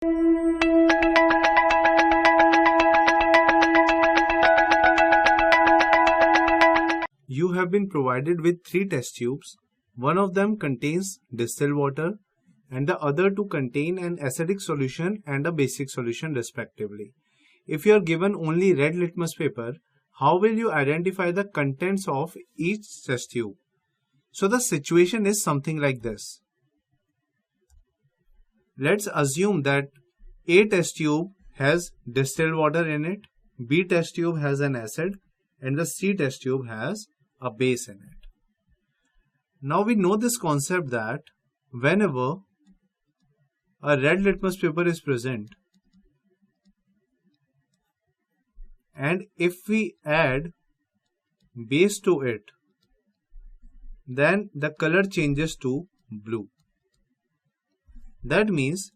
You have been provided with 3 test tubes. One of them contains distilled water and the other 2 contain an acidic solution and a basic solution respectively. If you are given only red litmus paper, how will you identify the contents of each test tube? So the situation is something like this. Let's assume that A test tube has distilled water in it, B test tube has an acid, and the C test tube has a base in it. Now we know this concept that whenever a red litmus paper is present and if we add base to it, then the color changes to blue. That means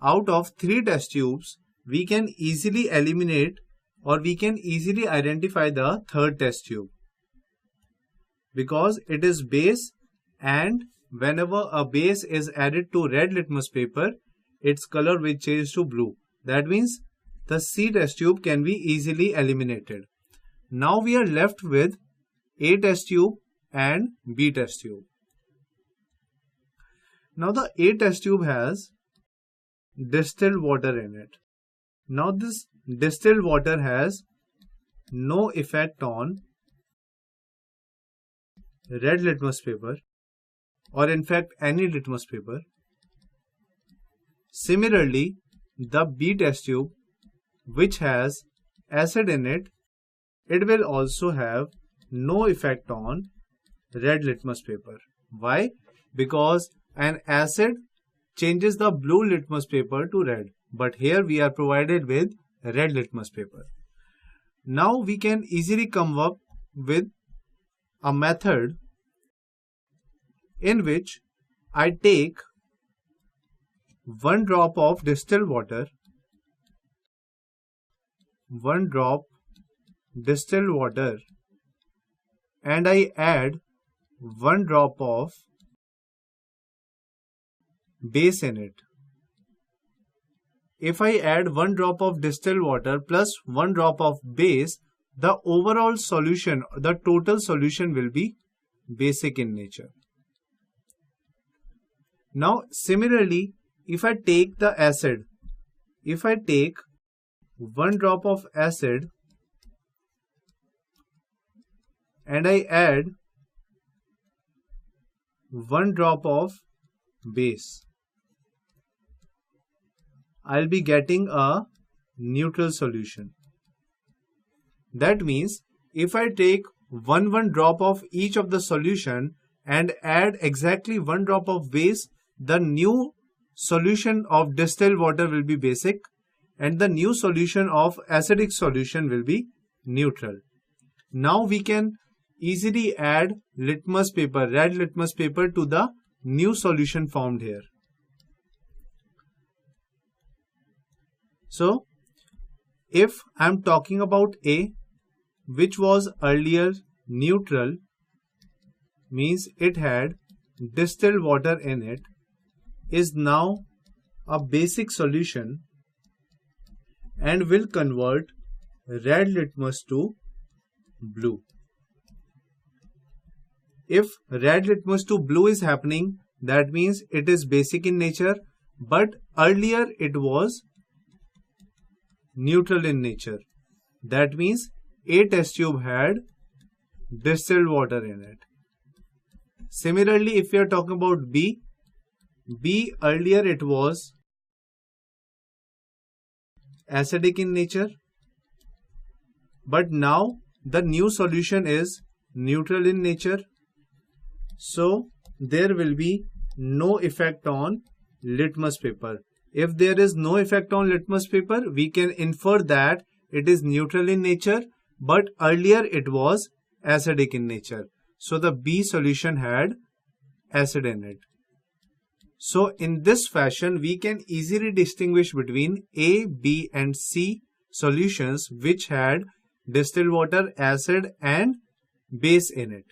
out of 3 test tubes, we can easily eliminate or we can easily identify the third test tube because it is base, and whenever a base is added to red litmus paper, its color will change to blue. That means the C test tube can be easily eliminated. Now we are left with A test tube and B test tube. Now the A test tube has distilled water in it. Now this distilled water has no effect on red litmus paper or in fact any litmus paper. Similarly, the B test tube, which has acid in it, it will also have no effect on red litmus paper. Why? Because an acid changes the blue litmus paper to red, but here we are provided with red litmus paper. Now we can easily come up with a method in which I take 1 drop of distilled water, 1 drop distilled water, and I add 1 drop of base in it. If I add 1 drop of distilled water plus 1 drop of base, the overall solution, the total solution will be basic in nature. Now similarly, if I take the acid, if I take 1 drop of acid and I add 1 drop of base, I'll be getting a neutral solution. That means if I take 1 drop of each of the solution and add exactly 1 drop of base, the new solution of distilled water will be basic and the new solution of acidic solution will be neutral. Now we can easily add litmus paper, red litmus paper to the new solution formed here. So, if I am talking about A, which was earlier neutral, means it had distilled water in it, is now a basic solution and will convert red litmus to blue. If red litmus to blue is happening, that means it is basic in nature, but earlier it was neutral in nature. That means A test tube had distilled water in it. Similarly, if we are talking about B earlier it was acidic in nature, but now the new solution is neutral in nature. So there will be no effect on litmus paper. If there is no effect on litmus paper, we can infer that it is neutral in nature, but earlier it was acidic in nature. So the B solution had acid in it. So in this fashion, we can easily distinguish between A, B and C solutions which had distilled water, acid and base in it.